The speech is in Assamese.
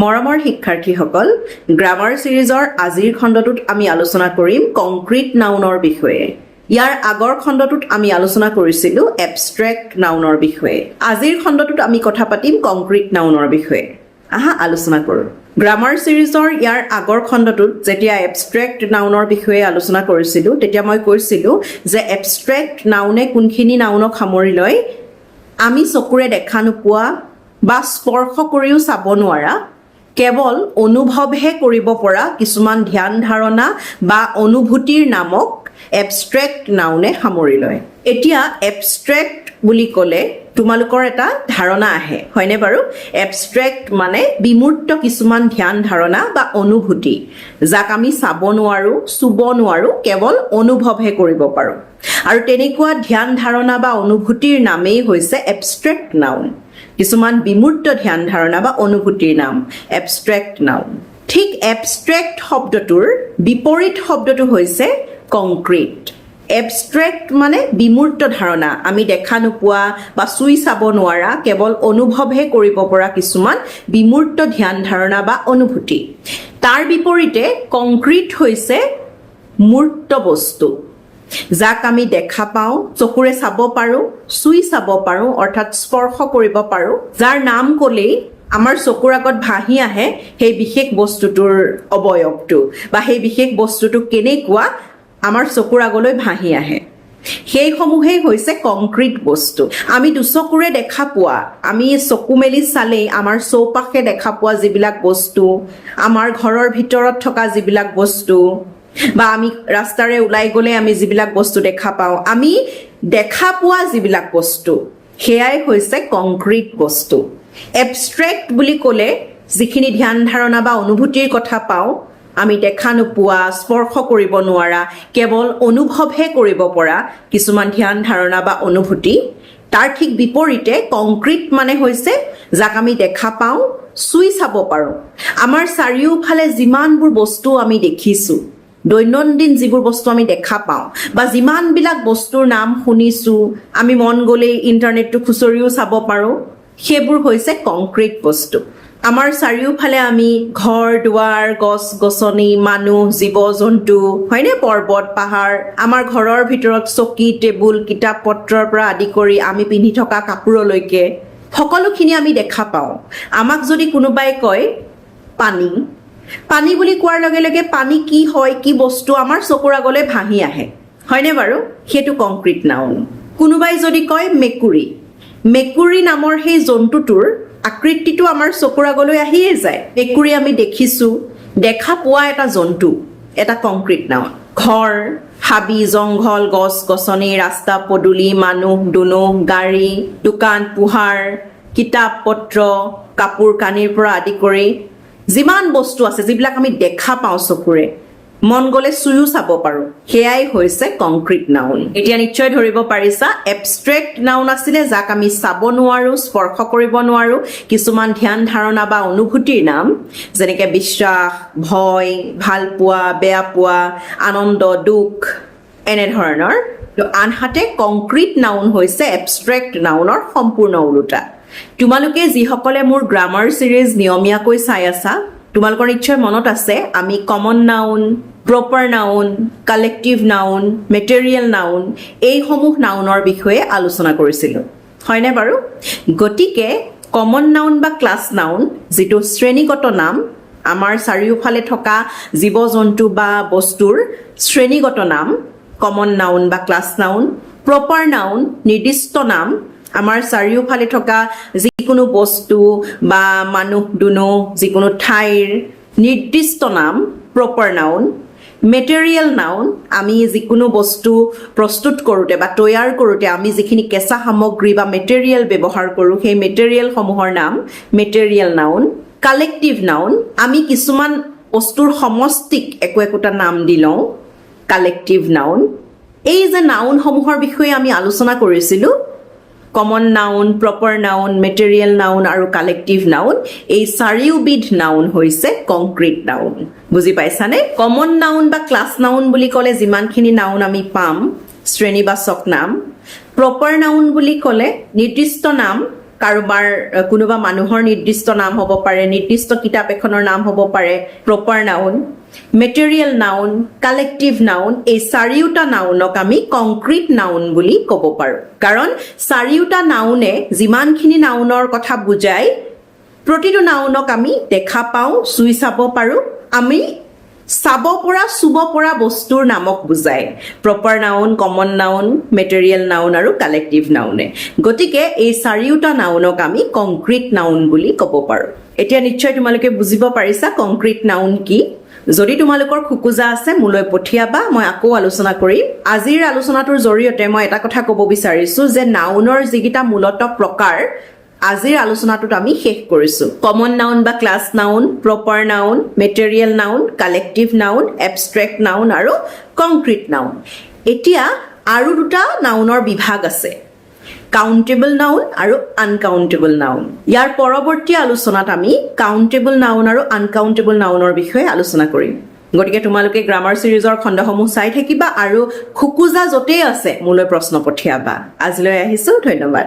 মৰমৰ শিক্ষাৰ্থীসকল, গ্ৰামাৰ সিৰিজৰ আজিৰ খণ্ডটোত আমি আলোচনা কৰিম কংক্ৰিট নাউনৰ বিষয়ে। ইয়াৰ আগৰ খণ্ডটোত আমি আলোচনা কৰিছিলোঁ এবষ্ট্ৰেক্ট নাউনৰ বিষয়ে। আজিৰ খণ্ডটোত আমি কথা পাতিম কংক্ৰিট নাউনৰ বিষয়ে। আহা আলোচনা কৰোঁ। গ্ৰামাৰ সিৰিজৰ ইয়াৰ আগৰ খণ্ডটোত যেতিয়া এবষ্ট্ৰেক্ট নাউনৰ বিষয়ে আলোচনা কৰিছিলোঁ তেতিয়া মই কৈছিলোঁ যে এবষ্ট্ৰেক্ট নাউনে কোনখিনি নাউনক সামৰি লয়, আমি চকুৰে দেখা নোপোৱা বা স্পৰ্শ কৰিও চাব নোৱাৰা, কেৱল অনুভৱহে কৰিব পৰা কিছুমান ধ্যান ধাৰণা বা অনুভূতিৰ নামক এবষ্ট্ৰেক্ট নাউনে সামৰি লয়। এতিয়া এবষ্ট্ৰেক্ট বুলি ক'লে তোমালোকৰ এটা ধাৰণা আহে, হয়নে বাৰু? এবষ্ট্ৰেক্ট মানে বিমূৰ্ত কিছুমান ধ্যান ধাৰণা বা অনুভূতি, যাক আমি চাব নোৱাৰোঁ, চুব নোৱাৰোঁ, কেৱল অনুভৱহে কৰিব পাৰোঁ। আৰু তেনেকুৱা ধ্যান ধাৰণা বা অনুভূতিৰ নামেই হৈছে এবষ্ট্ৰেক্ট নাউন। কিছুমান বিমূৰ্ত ধ্যান ধাৰণা বা অনুভূতিৰ নাম এবষ্ট্ৰেক্ট নাউন। ঠিক এবষ্ট্ৰেক্ট শব্দটোৰ বিপৰীত শব্দটো হৈছে কংক্ৰিট। এবষ্ট্ৰেক্ট মানে বিমূৰ্ত ধাৰণা, আমি দেখা নোপোৱা বা চুই চাব নোৱাৰা, কেৱল অনুভৱহে কৰিব পৰা কিছুমান বিমূৰ্ত ধ্যান ধাৰণা বা অনুভূতি। তাৰ বিপৰীতে কংক্ৰিট হৈছে মূৰ্ত বস্তু, যাক আমি দেখা পাওঁ, চকুৰে চাব পাৰোঁ, চুই চাব পাৰোঁ, অৰ্থাৎ স্পৰ্শ কৰিব পাৰোঁ, যাৰ নাম ক'লেই আমাৰ চকুৰ আগত ভাহি আহে সেই বিশেষ বস্তুটোৰ অৱয়ৱটো বা সেই বিশেষ বস্তুটো কেনেকুৱা আমাৰ চকুৰ আগলৈ ভাহি আহে। সেইসমূহেই হৈছে কংক্ৰিট বস্তু। আমি দুচকুৰে দেখা পোৱা, আমি চকু মেলি চালেই আমাৰ চৌপাশে দেখা পোৱা যিবিলাক বস্তু, আমাৰ ঘৰৰ ভিতৰত থকা যিবিলাক বস্তু বা আমি ৰাস্তাৰে ওলাই গ'লে আমি যিবিলাক বস্তু দেখা পাওঁ, আমি দেখা পোৱা যিবিলাক বস্তু, সেয়াই হৈছে কংক্ৰিট বস্তু। এবষ্ট্ৰেক্ট বুলি ক'লে যিখিনি ধ্যান ধাৰণা বা অনুভূতিৰ কথা পাওঁ, আমি দেখা নোপোৱা, স্পৰ্শ কৰিব নোৱাৰা, কেৱল অনুভৱহে কৰিব পৰা কিছুমান ধ্যান ধাৰণা বা অনুভূতি। তাৰ ঠিক বিপৰীতে কংক্ৰিট মানে হৈছে যাক আমি দেখা পাওঁ, চুই চাব পাৰোঁ। আমাৰ চাৰিওফালে যিমানবোৰ বস্তু আমি দেখিছোঁ, দৈনন্দিন যিবোৰ বস্তু আমি দেখা পাওঁ বা যিমানবিলাক বস্তুৰ নাম শুনিছোঁ, আমি মন গ'লেই ইণ্টাৰনেটটো খুচৰিও চাব পাৰোঁ, সেইবোৰ হৈছে কংক্ৰিট বস্তু। আমাৰ চাৰিওফালে আমি ঘৰ দুৱাৰ, গছ গছনি, মানুহ, জীৱ জন্তু, হয়নে, পৰ্বত পাহাৰ, আমাৰ ঘৰৰ ভিতৰত চকী টেবুল, কিতাপ পত্ৰৰ পৰা আদি কৰি আমি পিন্ধি থকা কাপোৰলৈকে সকলোখিনি আমি দেখা পাওঁ। আমাক যদি কোনোবাই কয় পানী, পানী বুলি কোৱাৰ লগে লগে পানী কি হয়, কি বস্তু, আমাৰ চকুৰ আগলৈ ভাহি আহে, হয়নে বাৰু? সেইটো কংক্ৰিট নাউন। কোনোবাই যদি কয় মেকুৰী, মেকুৰী নামৰ সেই জন্তুটোৰ আকৃতিটো আমাৰ চকুৰ আগলৈ আহিয়ে যায়। মেকুৰী আমি দেখিছোঁ, দেখা পোৱা এটা জন্তু, এটা কংক্ৰিট নাউন। ঘৰ, হাবি জংঘল, গছ গছনি, ৰাস্তা পদূলি, মানুহ দুনুহ, গাড়ী, দোকান পোহাৰ, কিতাপ পত্ৰ, কাপোৰ কানিৰ পৰা আদি কৰি যিমান বস্তু আছে, যিবিলাক আমি দেখা পাওঁ চকুৰে, মন গ'লে চুইও চাব পাৰোঁ, সেয়াই হৈছে কংক্ৰিট নাউন। এতিয়া নিশ্চয় ধৰিব পাৰিছা, এবষ্ট্ৰেক্ট নাউন আছিলে যাক আমি চাব নোৱাৰোঁ, স্পৰ্শ কৰিব নোৱাৰোঁ, কিছুমান ধ্যান ধাৰণা বা অনুভূতিৰ নাম, যেনেকৈ বিশ্বাস, ভয়, ভাল পোৱা, বেয়া পোৱা, আনন্দ, দুখ, এনেধৰণৰ। আনহাতে কংক্ৰিট নাউন হৈছে এবষ্ট্ৰেক্ট নাউনৰ সম্পূৰ্ণ ওলোটা। তোমালোকে যিসকলে মোৰ গ্ৰামাৰ সিৰিজ নিয়মীয়াকৈ চাই আছা, তোমালোকৰ নিশ্চয় মনত আছে আমি common noun, proper noun, collective noun, material noun, এইসমূহ নাউনৰ বিষয়ে আলোচনা কৰিছিলোঁ, হয়নে বাৰু? গতিকে কমন নাউন বা ক্লাছ নাউন, যিটো শ্ৰেণীগত নাম, আমাৰ চাৰিওফালে থকা জীৱ জন্তু বা বস্তুৰ শ্ৰেণীগত নাম, কমন নাউন বা ক্লাছ নাউন। প্ৰপাৰ নাউন, নিৰ্দিষ্ট নাম, আমাৰ চাৰিওফালে থকা যিকোনো বস্তু বা মানুহ দুনুহ, যিকোনো ঠাইৰ নিৰ্দিষ্ট নাম, প্ৰপাৰ নাউন। মেটেৰিয়েল নাউন, আমি যিকোনো বস্তু প্ৰস্তুত কৰোঁতে বা তৈয়াৰ কৰোঁতে আমি যিখিনি কেঁচা সামগ্ৰী বা মেটেৰিয়েল ব্যৱহাৰ কৰোঁ, সেই মেটেৰিয়েলসমূহৰ নাম মেটেৰিয়েল নাউন। কালেক্টিভ নাউন, আমি কিছুমান বস্তুৰ সমষ্টিক একোটা নাম দি লওঁ, কালেক্টিভ নাউন। এই যে নাউনসমূহৰ বিষয়ে আমি আলোচনা কৰিছিলোঁ, common noun, proper noun, material noun আৰু কালেক্টিভ নাউন, এই চাৰিওবিধ নাউন হৈছে কংক্ৰিট নাউন। বুজি পাইছানে? কমন নাউন বা ক্লাছ নাউন বুলি ক'লে যিমানখিনি নাউন আমি পাম, শ্ৰেণীবাচক নাম। প্ৰপাৰ নাউন বুলি ক'লে নিৰ্দিষ্ট নাম, কাৰোবাৰ কোনোবা মানুহৰ নিৰ্দিষ্ট নাম হ'ব পাৰে, নিৰ্দিষ্ট কিতাপ এখনৰ নাম হ'ব পাৰে, proper noun, material noun, collective noun, এই চাৰিওটা নাউনক আমি কংক্ৰিট নাউন বুলি ক'ব পাৰোঁ। কাৰণ চাৰিওটা নাউনে যিমানখিনি নাউনৰ কথা বুজায়, প্ৰতিটো নাউনক আমি দেখা পাওঁ, চুই চাব পাৰোঁ, আমি চাব পৰা, চুব পৰা বস্তুৰ নামক বুজায়। Proper noun, common noun, material noun আৰু কালেক্টিভ নাউনে। গতিকে এই চাৰিওটা নাউনক আমি কংক্ৰিট নাউন বুলি ক'ব পাৰোঁ। এতিয়া নিশ্চয় তোমালোকে বুজিব পাৰিছা কংক্ৰিট নাউন কি। যদি তোমালোকৰ খোকোজা আছে মোলৈ পঠিয়াবা, মই আকৌ আলোচনা কৰিম। আজিৰ আলোচনাটোৰ জৰিয়তে মই এটা কথা ক'ব বিচাৰিছোঁ যে নাউনৰ যিকেইটা মূলত প্ৰকাৰ আজিৰ আলোচনাটোত আমি শেষ কৰিছোঁ। কমন নাউন বা class noun, proper noun, material noun, collective noun, abstract noun আৰু কংক্ৰিট নাউন। এতিয়া আৰু দুটা নাউনৰ বিভাগ আছে, কাউণ্টেবল নাউন আৰু আনকাউণ্টেবল নাউন। ইয়াৰ পৰৱৰ্তী আলোচনাত আমি কাউণ্টেবল নাউন আৰু আনকাউণ্টেবল নাউনৰ বিষয়ে আলোচনা কৰিম। গতিকে তোমালোকে গ্ৰামাৰ ছিৰিজৰ খণ্ডসমূহ চাই থাকিবা আৰু খোকোজা য'তেই আছে মোলৈ প্ৰশ্ন পঠিয়াবা। আজিলৈ আহিছোঁ, ধন্যবাদ।